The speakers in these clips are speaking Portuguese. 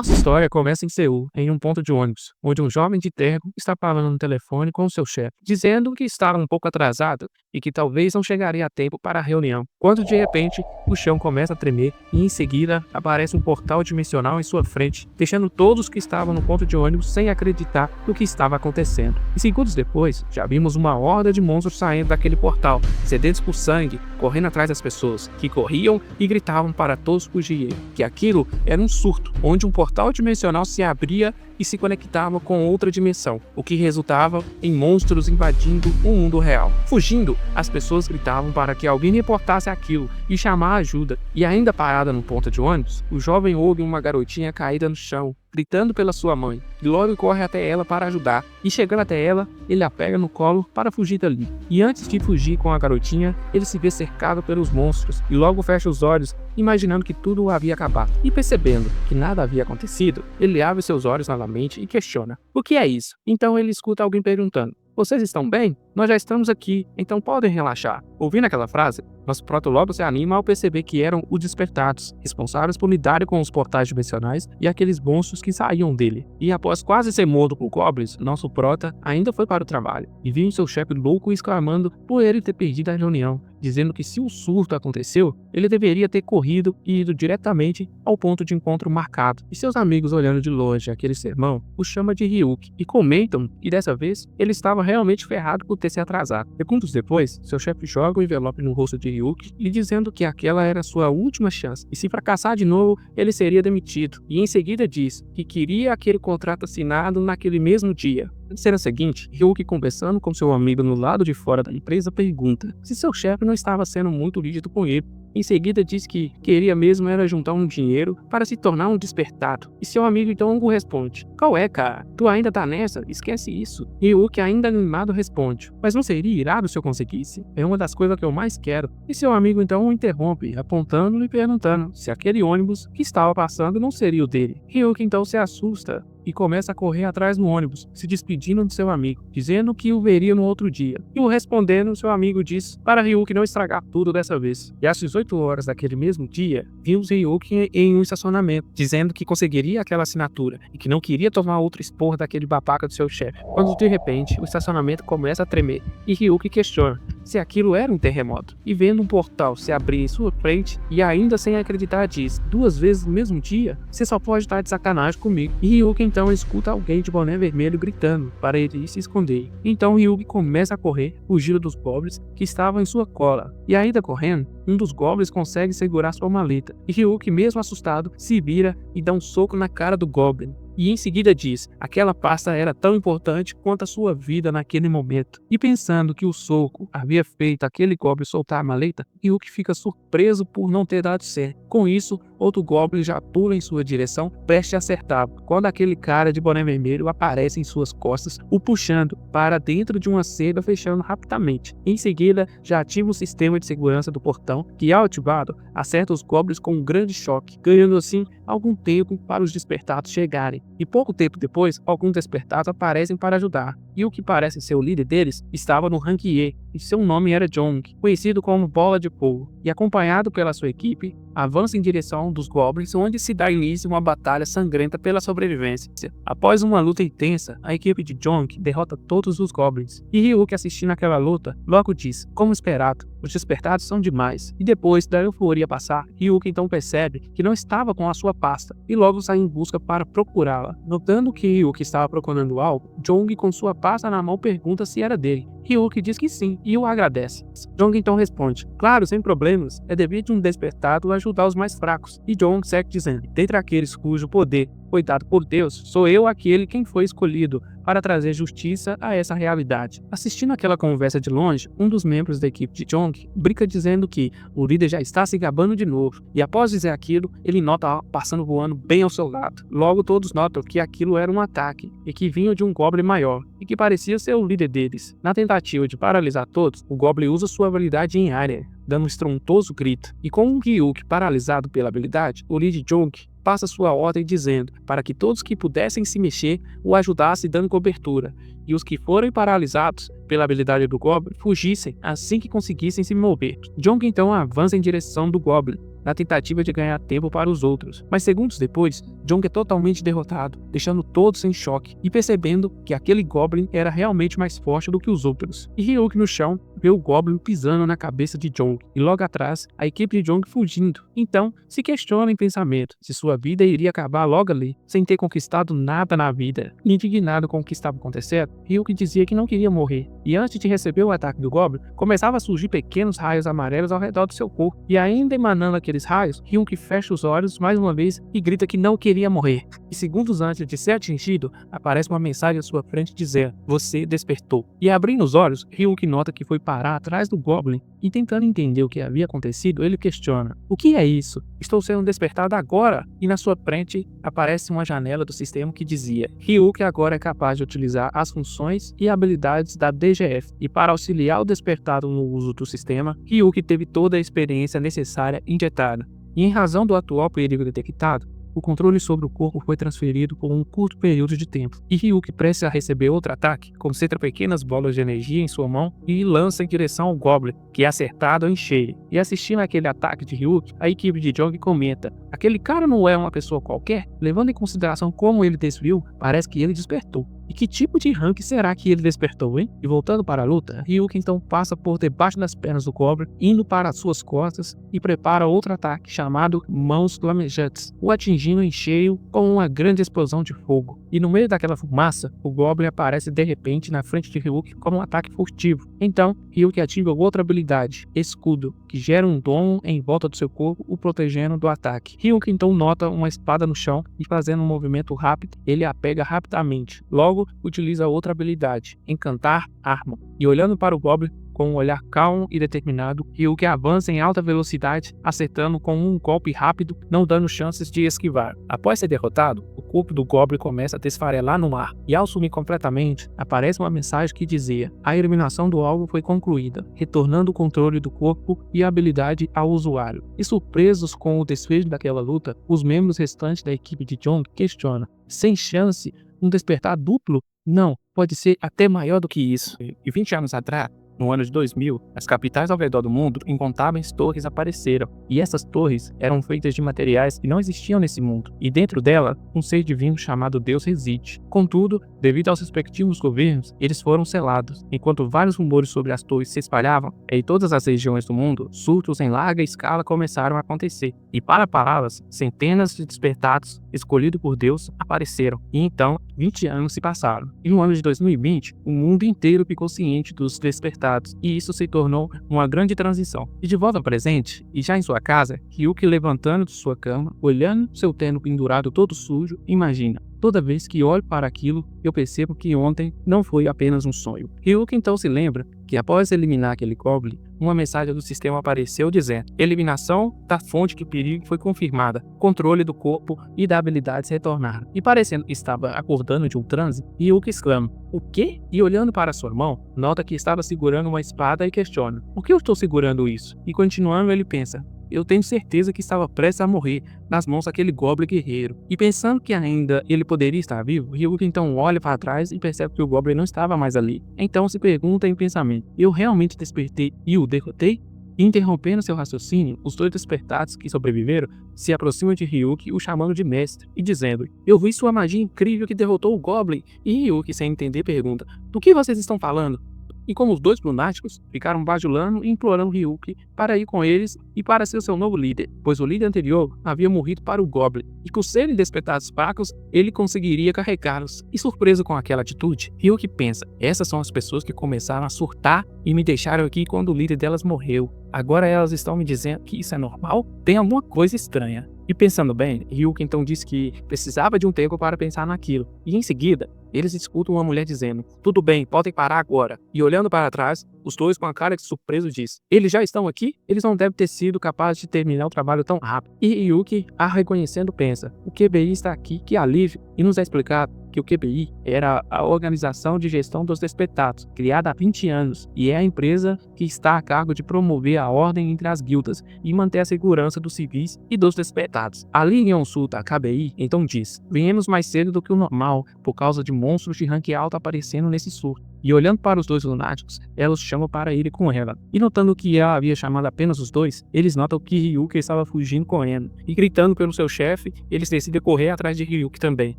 Nossa história começa em Seul, em um ponto de ônibus, onde um jovem de terno está falando no telefone com seu chefe, dizendo que estava um pouco atrasado e que talvez não chegaria a tempo para a reunião, quando de repente o chão começa a tremer e em seguida aparece um portal dimensional em sua frente, deixando todos que estavam no ponto de ônibus sem acreditar no que estava acontecendo. E segundos depois, já vimos uma horda de monstros saindo daquele portal, sedentos por sangue, correndo atrás das pessoas, que corriam e gritavam para todos fugirem, que aquilo era um surto, onde um portal dimensional se abria e se conectava com outra dimensão, o que resultava em monstros invadindo o mundo real. Fugindo, as pessoas gritavam para que alguém reportasse aquilo e chamar ajuda. E ainda parada no ponto de ônibus, o jovem ouve uma garotinha caída no chão, gritando pela sua mãe, e logo corre até ela para ajudar, e chegando até ela, ele a pega no colo para fugir dali. E antes de fugir com a garotinha, ele se vê cercado pelos monstros, e logo fecha os olhos, imaginando que tudo havia acabado. E percebendo que nada havia acontecido, ele abre seus olhos novamente e questiona: o que é isso? Então ele escuta alguém perguntando: vocês estão bem? Nós já estamos aqui, então podem relaxar. Ouvindo aquela frase, nosso proto logo se anima ao perceber que eram os despertados, responsáveis por lidarem com os portais dimensionais e aqueles monstros que saíam dele. E após quase ser morto por goblins, nosso prota ainda foi para o trabalho, e viu seu chefe louco exclamando por ele ter perdido a reunião, dizendo que se o surto aconteceu, ele deveria ter corrido e ido diretamente ao ponto de encontro marcado. E seus amigos, olhando de longe aquele sermão, o chama de Ryuki e comentam que dessa vez ele estava realmente ferrado por ter se atrasado. Segundos depois, seu chefe joga o envelope no rosto de Ryuki, lhe dizendo que aquela era sua última chance, e se fracassar de novo, ele seria demitido. E em seguida diz que queria aquele contrato assinado naquele mesmo dia. Na cena seguinte, Ryuki, conversando com seu amigo no lado de fora da empresa, pergunta se seu chefe não estava sendo muito rígido com ele. Em seguida diz que queria mesmo era juntar um dinheiro para se tornar um despertado. E seu amigo então responde: qual é, cara? Tu ainda tá nessa? Esquece isso. E Ryuki, ainda animado, responde: mas não seria irado se eu conseguisse? É uma das coisas que eu mais quero. E seu amigo então o interrompe, apontando e perguntando se aquele ônibus que estava passando não seria o dele. Ryuki então se assusta e começa a correr atrás do ônibus, se despedindo de seu amigo, dizendo que o veria no outro dia. E o respondendo, seu amigo diz para Ryuki não estragar tudo dessa vez. E às 18 horas daquele mesmo dia, vimos Ryuki em um estacionamento, dizendo que conseguiria aquela assinatura e que não queria tomar outro esporro daquele babaca do seu chefe. Quando de repente o estacionamento começa a tremer e Ryuki questiona se aquilo era um terremoto. E vendo um portal se abrir em sua frente e ainda sem acreditar diz: duas vezes no mesmo dia? Você só pode estar de sacanagem comigo. E Ryuki então escuta alguém de boné vermelho gritando para ele ir se esconder. Então Ryuki começa a correr, fugindo dos goblins que estavam em sua cola. E ainda correndo, um dos goblins consegue segurar sua maleta. E Ryuki, mesmo assustado, se vira e dá um soco na cara do goblin. E em seguida diz: aquela pasta era tão importante quanto a sua vida naquele momento. E pensando que o soco havia feito aquele goblin soltar a maleta, Ryuki fica surpreso por não ter dado certo. Com isso, outro goblin já pula em sua direção, prestes a acertá-lo, quando aquele cara de boné vermelho aparece em suas costas, o puxando para dentro de uma seda, fechando rapidamente. Em seguida, já ativa o sistema de segurança do portão, que ao ativado, acerta os goblins com um grande choque, ganhando assim algum tempo para os despertados chegarem. E pouco tempo depois, alguns despertados aparecem para ajudar, e o que parece ser o líder deles estava no rank E, e seu nome era Jong, conhecido como Bola de Fogo, e acompanhado pela sua equipe, avança em direção dos goblins, onde se dá início a uma batalha sangrenta pela sobrevivência. Após uma luta intensa, a equipe de Jong derrota todos os goblins, e Ryuki, assistindo aquela luta, logo diz: como esperado, os despertados são demais. E depois da euforia passar, Ryuki então percebe que não estava com a sua pasta, e logo sai em busca para procurá-la. Notando que Ryuki estava procurando algo, Jong, com sua pasta na mão, pergunta se era dele. Ryuki diz que sim, e o agradece. Jong então responde: claro, sem problemas, é dever de um despertado ajudar os mais fracos. E Jong segue dizendo: dentre aqueles cujo poder foi dado por Deus, sou eu aquele quem foi escolhido para trazer justiça a essa realidade. Assistindo aquela conversa de longe, um dos membros da equipe de Jong brinca dizendo que o líder já está se gabando de novo, e após dizer aquilo, ele nota algo passando voando bem ao seu lado. Logo todos notam que aquilo era um ataque, e que vinha de um goblin maior, e que parecia ser o líder deles. Na tentativa de paralisar todos, o goblin usa sua habilidade em área, dando um estrondoso grito, e com o Ryuki paralisado pela habilidade, o líder Jong passa sua ordem dizendo para que todos que pudessem se mexer o ajudassem dando cobertura, e os que forem paralisados pela habilidade do Goblin fugissem assim que conseguissem se mover. Jong então avança em direção do Goblin, na tentativa de ganhar tempo para os outros. Mas segundos depois, Jong é totalmente derrotado, deixando todos em choque e percebendo que aquele Goblin era realmente mais forte do que os outros. E Ryuk no chão vê o Goblin pisando na cabeça de Jong e logo atrás a equipe de Jong fugindo. Então se questiona em pensamento se sua vida iria acabar logo ali, sem ter conquistado nada na vida. Indignado com o que estava acontecendo, Ryuk dizia que não queria morrer, e antes de receber o ataque do Goblin, começava a surgir pequenos raios amarelos ao redor do seu corpo, e ainda emanando aqueles raios, Ryuk fecha os olhos mais uma vez e grita que não queria morrer. E segundos antes de ser atingido, aparece uma mensagem à sua frente dizendo: "Você despertou". E abrindo os olhos, Ryuk nota que foi parar atrás do Goblin, e tentando entender o que havia acontecido, ele questiona: "O que é isso? Estou sendo despertado agora?" E na sua frente aparece uma janela do sistema que dizia: "Ryuk agora é capaz de utilizar as funções e habilidades da DGF, e para auxiliar o despertado no uso do sistema, Ryuk teve toda a experiência necessária injetada. E em razão do atual perigo detectado, o controle sobre o corpo foi transferido por um curto período de tempo, e Ryuk, prestes a receber outro ataque, concentra pequenas bolas de energia em sua mão e lança em direção ao Goblin, que é acertado em cheio. E assistindo àquele ataque de Ryuk, a equipe de Jong comenta: "Aquele cara não é uma pessoa qualquer?" Levando em consideração como ele desviou, parece que ele despertou. E que tipo de rank será que ele despertou, hein? E voltando para a luta, Ryuk então passa por debaixo das pernas do Goblin, indo para as suas costas e prepara outro ataque chamado Mãos Flamejantes, o atingindo em cheio com uma grande explosão de fogo. E no meio daquela fumaça, o Goblin aparece de repente na frente de Ryuk como um ataque furtivo. Então, Ryuk ativa outra habilidade, Escudo, que gera um domo em volta do seu corpo, o protegendo do ataque. Ryuk então nota uma espada no chão e, fazendo um movimento rápido, ele a pega rapidamente. Logo, utiliza outra habilidade, Encantar Arma, e olhando para o Goblin com um olhar calmo e determinado, Ryuk avança em alta velocidade, acertando com um golpe rápido, não dando chances de esquivar. Após ser derrotado, o corpo do Goblin começa a desfarelar no ar, e ao sumir completamente, aparece uma mensagem que dizia: "A eliminação do alvo foi concluída, retornando o controle do corpo e a habilidade ao usuário." E surpresos com o desfecho daquela luta, os membros restantes da equipe de Jong questionam: "Sem chance? Um despertar duplo? Não, pode ser até maior do que isso." E 20 anos atrás, no ano de 2000, as capitais ao redor do mundo, incontáveis torres apareceram, e essas torres eram feitas de materiais que não existiam nesse mundo, e dentro dela, um ser divino chamado Deus reside. Contudo, devido aos respectivos governos, eles foram selados. Enquanto vários rumores sobre as torres se espalhavam em todas as regiões do mundo, surtos em larga escala começaram a acontecer, e para pará-las, centenas de despertados, escolhidos por Deus, apareceram, e então, 20 anos se passaram. E no ano de 2020, o mundo inteiro ficou ciente dos despertados, e isso se tornou uma grande transição. E de volta ao presente, e já em sua casa, Ryuk levantando de sua cama, olhando seu terno pendurado todo sujo, imagina: "Toda vez que olho para aquilo, eu percebo que ontem não foi apenas um sonho." Ryuk então se lembra que após eliminar aquele Goblin, uma mensagem do sistema apareceu dizendo: "Eliminação da fonte de perigo foi confirmada, controle do corpo e da habilidade se retornaram." E parecendo que estava acordando de um transe, Ryuk exclama: "O quê?" E olhando para sua mão, nota que estava segurando uma espada e questiona: "Por que eu estou segurando isso?" E continuando, ele pensa: "Eu tenho certeza que estava prestes a morrer nas mãos daquele Goblin guerreiro." E pensando que ainda ele poderia estar vivo, Ryuk então olha para trás e percebe que o Goblin não estava mais ali. Então se pergunta em pensamento: "Eu realmente despertei e o derrotei?" E interrompendo seu raciocínio, os dois despertados que sobreviveram se aproximam de Ryuk, o chamando de mestre, e dizendo: "Eu vi sua magia incrível que derrotou o Goblin." E Ryuk, sem entender, pergunta: "Do que vocês estão falando?" E como os dois lunáticos ficaram bajulando e implorando Ryuk para ir com eles e para ser seu novo líder, pois o líder anterior havia morrido para o Goblin, e por serem despertados fracos, ele conseguiria carregá-los. E surpreso com aquela atitude, Ryuk pensa: "Essas são as pessoas que começaram a surtar e me deixaram aqui quando o líder delas morreu. Agora elas estão me dizendo que isso é normal? Tem alguma coisa estranha." E pensando bem, Ryuk então disse que precisava de um tempo para pensar naquilo, e em seguida, eles escutam uma mulher dizendo: "Tudo bem, podem parar agora." E olhando para trás, os dois com a cara de surpreso diz: "Eles já estão aqui? Eles não devem ter sido capazes de terminar o trabalho tão rápido." E Ryuk, a reconhecendo, pensa: "O QBI está aqui, que alívio." E nos é explicado que o QBI era a Organização de Gestão dos Despertados, criada há 20 anos, e é a empresa que está a cargo de promover a ordem entre as guildas e manter a segurança dos civis e dos despertados. Ali em consulta a KBI então diz: "Viemos mais cedo do que o normal por causa de monstros de rank alto aparecendo nesse surto." E olhando para os dois lunáticos, ela os chama para ir com ela. E notando que ela havia chamado apenas os dois, eles notam que Ryuki estava fugindo correndo. E gritando pelo seu chefe, eles decidem correr atrás de Ryuki também.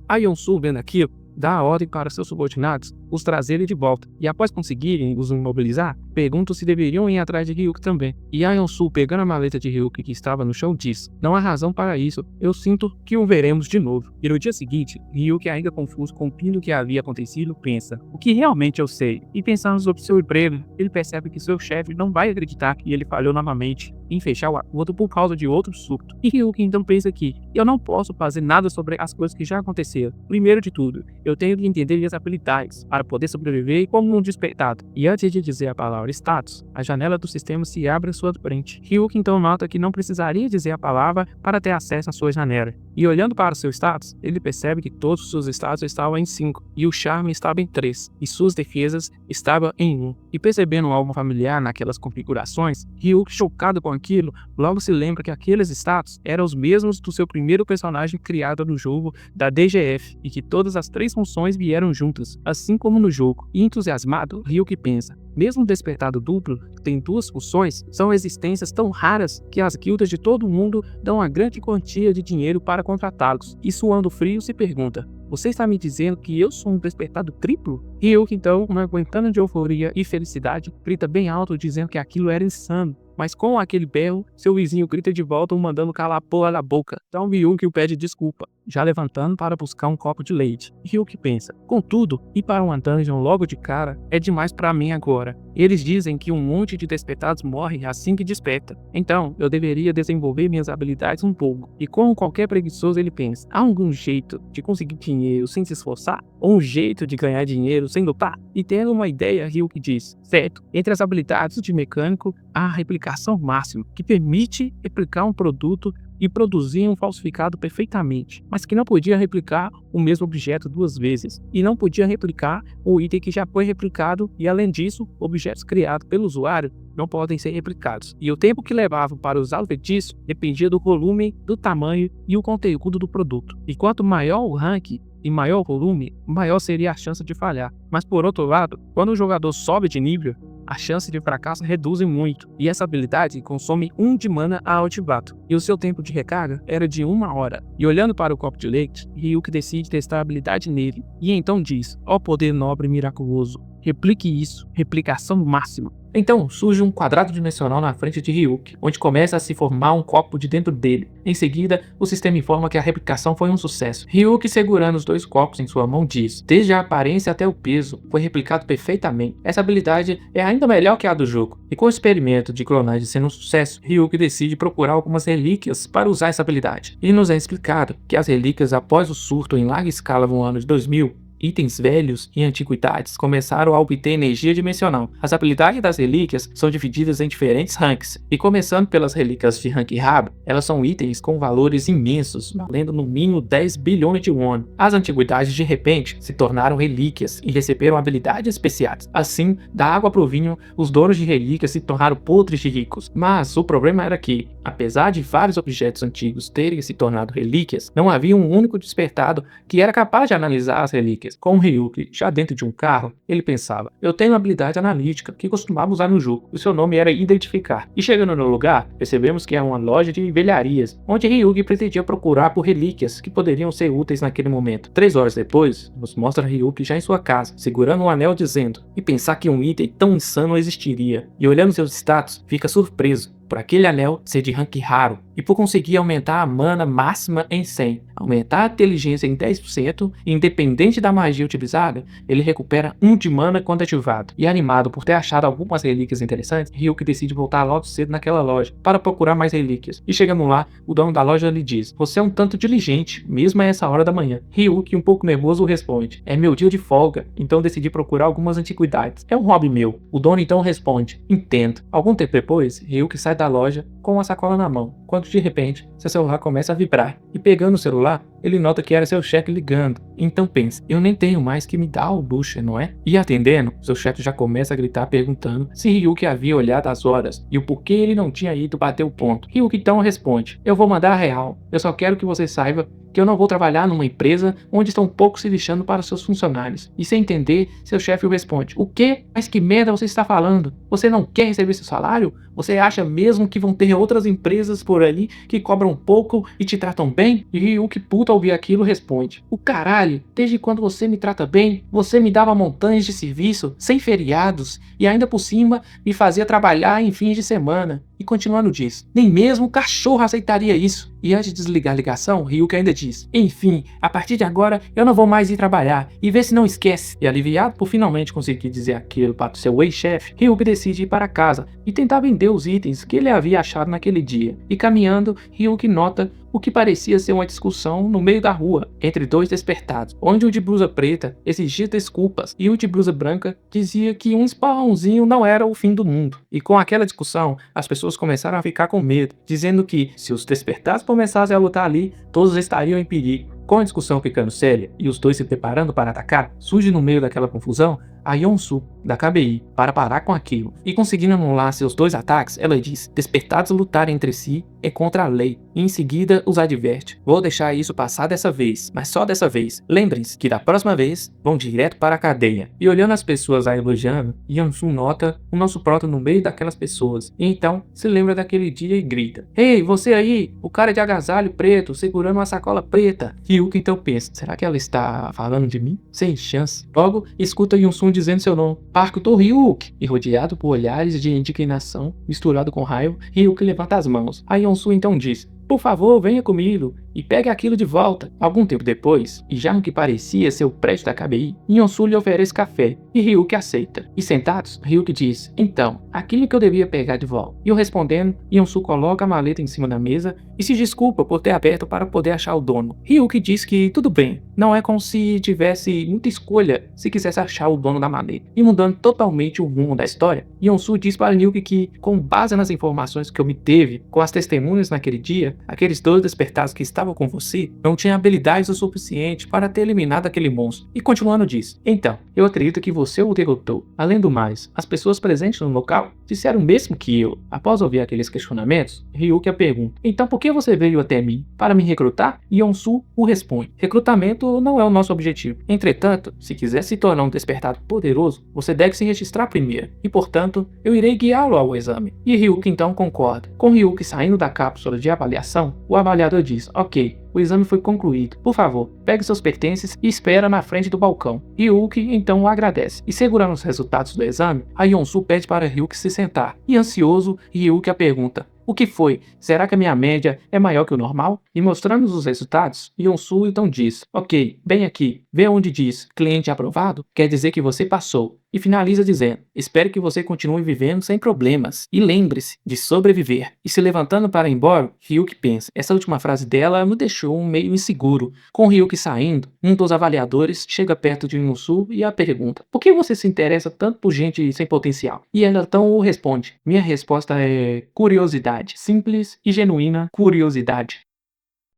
A Yeon-su, vendo aquilo, dá a ordem para seus subordinados os trazerem de volta. E após conseguirem os imobilizar, perguntam se deveriam ir atrás de Ryuki também. E a Yeon-su, pegando a maleta de Ryuki que estava no chão, diz: "Não há razão para isso, eu sinto que o veremos de novo." E no dia seguinte, Ryuki, ainda confuso com tudo que havia acontecido, pensa: "O que realmente eu sei?" E pensando sobre seu emprego, ele percebe que seu chefe não vai acreditar que ele falhou novamente em fechar o acordo por causa de outro surto. E Ryuki então pensa que eu não posso fazer nada sobre as coisas que já aconteceram. Primeiro de tudo, eu tenho que entender minhas habilidades para poder sobreviver como um despertado. E antes de dizer a palavra status, a janela do sistema se abre à sua frente. Ryuki então nota que não precisaria dizer a palavra para ter acesso à sua janela. E olhando para seu status, ele percebe que todos os seus status estavam em 5, e o charme estava em 3, e suas defesas estavam em 1. E percebendo algo familiar naquelas configurações, Ryuki, chocado com aquilo, logo se lembra que aqueles status eram os mesmos do seu primeiro personagem criado no jogo da DGF, e que todas as 3 funções vieram juntas, assim como no jogo. E entusiasmado, Ryuki pensa: mesmo o despertado duplo, que tem 2 funções, são existências tão raras que as guildas de todo o mundo dão uma grande quantia de dinheiro para contratá-los. E suando frio, se pergunta: "Você está me dizendo que eu sou um despertado triplo?" Ryuki então, não aguentando de euforia e felicidade, grita bem alto dizendo que aquilo era insano. Mas com aquele berro, seu vizinho grita de volta, o mandando calar a porra da boca. Então Ryuki o pede desculpa, já levantando para buscar um copo de leite. Ryuki pensa: contudo, ir para uma dungeon logo de cara é demais para mim agora. Eles dizem que um monte de despertados morre assim que desperta. Então, eu deveria desenvolver minhas habilidades um pouco. E como qualquer preguiçoso, ele pensa: há algum jeito de conseguir dinheiro sem se esforçar? Ou um jeito de ganhar dinheiro sem lutar? E tendo uma ideia, Ryuki diz: certo, entre as habilidades de mecânico, há a replicação máxima, que permite replicar um produto e produzir um falsificado perfeitamente, mas que não podia replicar o mesmo objeto 2 vezes, e não podia replicar o item que já foi replicado, e além disso, objetos criados pelo usuário não podem ser replicados. E o tempo que levavam para usar o feitiço dependia do volume, do tamanho e o conteúdo do produto. E quanto maior o rank e maior o volume, maior seria a chance de falhar. Mas por outro lado, quando o jogador sobe de nível, a chance de fracasso reduz muito, e essa habilidade consome 1 de mana a ultimato, e o seu tempo de recarga era de 1 hora. E olhando para o copo de leite, Ryuki decide testar a habilidade nele, e então diz: ó poder nobre e miraculoso, replique isso, replicação máxima. Então surge um quadrado dimensional na frente de Ryuki, onde começa a se formar um copo de dentro dele. Em seguida, o sistema informa que a replicação foi um sucesso. Ryuki, segurando os 2 copos em sua mão, diz: desde a aparência até o peso, foi replicado perfeitamente. Essa habilidade é ainda melhor que a do jogo. E com o experimento de clonagem sendo um sucesso, Ryuki decide procurar algumas relíquias para usar essa habilidade. E nos é explicado que as relíquias, após o surto em larga escala no ano de 2000, itens velhos e antiguidades começaram a obter energia dimensional. As habilidades das relíquias são divididas em diferentes ranks, e começando pelas relíquias de rank raro, elas são itens com valores imensos, valendo no mínimo 10 bilhões de won. As antiguidades de repente se tornaram relíquias e receberam habilidades especiais. Assim, da água pro vinho, os donos de relíquias se tornaram podres de ricos. Mas o problema era que, apesar de vários objetos antigos terem se tornado relíquias, não havia um único despertado que era capaz de analisar as relíquias. Com Ryuki já dentro de um carro, ele pensava: eu tenho uma habilidade analítica que costumava usar no jogo, e seu nome era identificar. E chegando no lugar, percebemos que é uma loja de velharias, onde Ryuki pretendia procurar por relíquias que poderiam ser úteis naquele momento. 3 horas depois, nos mostra Ryuki já em sua casa, segurando um anel, dizendo: e pensar que um item tão insano existiria. E olhando seus status, fica surpreso por aquele anel ser de rank raro, e por conseguir aumentar a mana máxima em 100, aumentar a inteligência em 10%, e independente da magia utilizada, ele recupera 1 de mana quando ativado. E animado por ter achado algumas relíquias interessantes, Ryuki decide voltar logo cedo naquela loja, para procurar mais relíquias. E chegando lá, o dono da loja lhe diz: você é um tanto diligente, mesmo a essa hora da manhã. Ryuki, um pouco nervoso, responde: é meu dia de folga, então decidi procurar algumas antiguidades. É um hobby meu. O dono então responde: entendo. Algum tempo depois, Ryuki sai da loja com uma sacola na mão, quando de repente seu celular começa a vibrar, e pegando o celular, ele nota que era seu chefe ligando. Então pensa, eu nem tenho mais que me dar o luxo, não é? E atendendo, seu chefe já começa a gritar perguntando se Ryuki havia olhado as horas e o porquê ele não tinha ido bater o ponto. Ryuki então responde, eu vou mandar a real, eu só quero que você saiba que eu não vou trabalhar numa empresa onde estão poucos se lixando para seus funcionários. E sem entender, seu chefe responde, o quê? Mas que merda você está falando? Você não quer receber seu salário? Você acha mesmo que vão ter outras empresas por ali que cobram pouco e te tratam bem? E Ryuki, puto ao ouvir aquilo, responde, o caralho, desde quando você me trata bem, você me dava montanhas de serviço, sem feriados, e ainda por cima me fazia trabalhar em fins de semana. E continuando diz, nem mesmo o cachorro aceitaria isso. E antes de desligar a ligação, Ryuki ainda diz, enfim, a partir de agora eu não vou mais ir trabalhar, e vê se não esquece. E aliviado por finalmente conseguir dizer aquilo para o seu ex-chefe, Ryuki decide ir para casa e tentar vender os itens que ele havia achado naquele dia. E caminhando, Ryuki nota o que parecia ser uma discussão no meio da rua, entre dois despertados, onde o de blusa preta exigia desculpas e o de blusa branca dizia que um esparrãozinho não era o fim do mundo. E com aquela discussão, as pessoas começaram a ficar com medo, dizendo que se os despertados começassem a lutar ali, todos estariam em perigo. Com a discussão ficando séria e os dois se preparando para atacar, surge no meio daquela confusão a Yonsu, da KBI, para parar com aquilo. E conseguindo anular seus dois ataques, ela diz, despertados lutarem entre si é contra a lei, e em seguida os adverte. Vou deixar isso passar dessa vez, mas só dessa vez. Lembrem-se que da próxima vez, vão direto para a cadeia. E olhando as pessoas a elogiando, Yonsu nota o nosso prota no meio daquelas pessoas, e então se lembra daquele dia e grita, ei, você aí, o cara de agasalho preto, segurando uma sacola preta. Ryuki então pensa, será que ela está falando de mim? Sem chance. Logo, escuta Yonsu dizendo seu nome, Parkuto Ryuki, e rodeado por olhares de indignação, misturado com raiva, Ryuki levanta as mãos. A Yonsu então diz, por favor, venha comigo e pegue aquilo de volta. Algum tempo depois, e já no que parecia ser o prédio da KBI, Yonsu lhe oferece café e Ryuki aceita. E sentados, Ryuki diz, então, aquilo que eu devia pegar de volta. E eu respondendo, Yonsu coloca a maleta em cima da mesa e se desculpa por ter aberto para poder achar o dono. Ryuki diz que tudo bem, não é como se tivesse muita escolha se quisesse achar o dono da maleta. E mudando totalmente o rumo da história, Yonsu diz para Ryuki que, com base nas informações que obteve com as testemunhas naquele dia, aqueles dois despertados que estavam com você não tinham habilidades o suficiente para ter eliminado aquele monstro. E continuando diz, então, eu acredito que você o derrotou. Além do mais, as pessoas presentes no local disseram o mesmo que eu. Após ouvir aqueles questionamentos, Ryuki a pergunta, então por que você veio até mim? Para me recrutar? E Yonsu o responde, recrutamento não é o nosso objetivo. Entretanto, se quiser se tornar um despertado poderoso, você deve se registrar primeiro. E portanto, eu irei guiá-lo ao exame. E Ryuki então concorda. Com Ryuki saindo da cápsula de avaliação, o avaliador diz, ok, o exame foi concluído. Por favor, pegue seus pertences e espera na frente do balcão. Ryuki então o agradece. E segurando os resultados do exame, a Yonsu pede para Ryuki se sentar. E ansioso, Ryuki a pergunta, o que foi? Será que a minha média é maior que o normal? E mostrando os resultados, Yonsu então diz, ok, bem aqui, vê onde diz cliente aprovado, quer dizer que você passou. E finaliza dizendo, espero que você continue vivendo sem problemas. E lembre-se de sobreviver. E se levantando para ir embora, Ryuki pensa, essa última frase dela me deixou meio inseguro. Com Ryuki saindo, um dos avaliadores chega perto de Yonsu e a pergunta, por que você se interessa tanto por gente sem potencial? E ela então o responde, minha resposta é curiosidade, simples e genuína curiosidade.